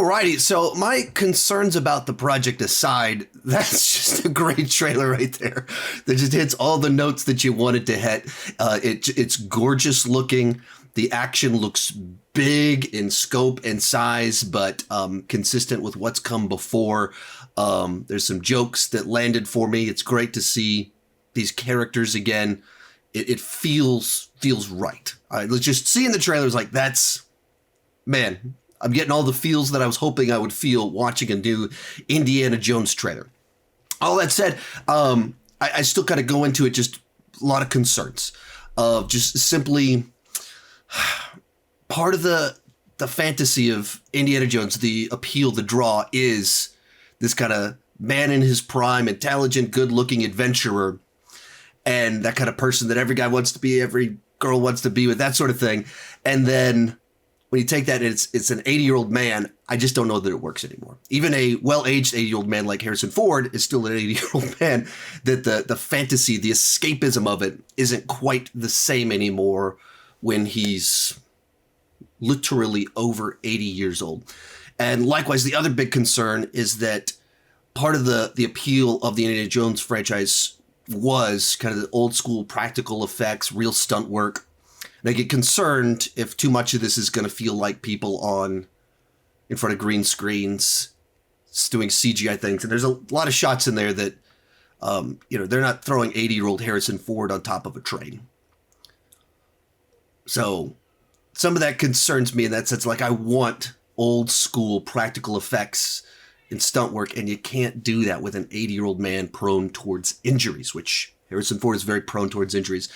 Alrighty, so my concerns about the project aside, that's just a great trailer right there. That just hits all the notes that you want it to hit. It's gorgeous looking. The action looks big in scope and size, but consistent with what's come before. There's some jokes that landed for me. It's great to see these characters again. It feels right. Let's just seeing the trailers like man, I'm getting all the feels that I was hoping I would feel watching a new Indiana Jones trailer. All that said, I still kind of go into it just a lot of concerns of just simply part of the fantasy of Indiana Jones, the appeal, the draw is this kind of man in his prime, intelligent, good-looking adventurer, and that kind of person that every guy wants to be, every girl wants to be with, that sort of thing. And then when you take that, it's an 80-year-old man. I just don't know that it works anymore. Even a well-aged 80-year-old man like Harrison Ford is still an 80-year-old man. That the fantasy, the escapism of it isn't quite the same anymore when he's literally over 80 years old. And likewise, the other big concern is that part of the appeal of the Indiana Jones franchise was kind of the old school practical effects, real stunt work. And I get concerned if too much of this is going to feel like people in front of green screens doing CGI things. And there's a lot of shots in there that, they're not throwing 80-year-old Harrison Ford on top of a train. So some of that concerns me in that sense. Like, I want old school practical effects and stunt work, and you can't do that with an 80-year-old man prone towards injuries, which Harrison Ford is very prone towards injuries.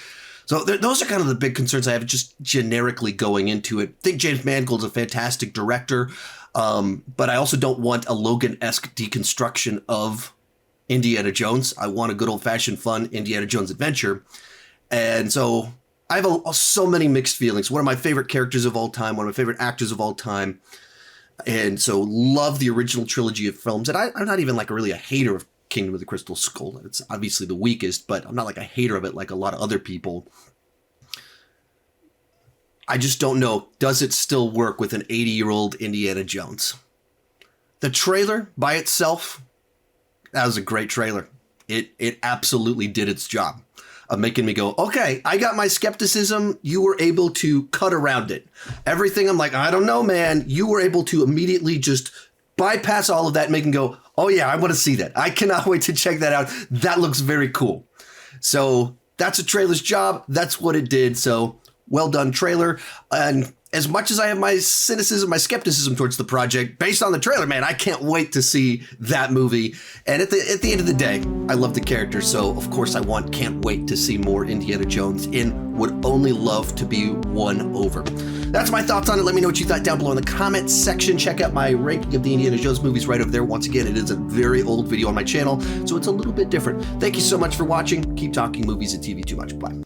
So those are kind of the big concerns I have just generically going into it. I think James Mangold's a fantastic director, but I also don't want a Logan-esque deconstruction of Indiana Jones. I want a good old-fashioned fun Indiana Jones adventure. And so I have so many mixed feelings. One of my favorite characters of all time, one of my favorite actors of all time. And so love the original trilogy of films. And I'm not even like really a hater of Kingdom of the Crystal Skull. It's obviously the weakest, but I'm not like a hater of it like a lot of other people. I just don't know. Does it still work with an 80-year-old Indiana Jones? The trailer by itself, that was a great trailer. It absolutely did its job of making me go, okay, I got my skepticism. You were able to cut around it. Everything I'm like, I don't know, man. You were able to immediately just bypass all of that and make me go, oh yeah, I want to see that. I cannot wait to check that out. That looks very cool. So that's a trailer's job. That's what it did. So well done, trailer. And as much as I have my cynicism, my skepticism towards the project, based on the trailer, man, I can't wait to see that movie. And at the end of the day, I love the character. So of course can't wait to see more Indiana Jones and would only love to be won over. That's my thoughts on it. Let me know what you thought down below in the comments section. Check out my ranking of the Indiana Jones movies right over there. Once again, it is a very old video on my channel, so it's a little bit different. Thank you so much for watching. Keep talking movies and TV too much. Bye.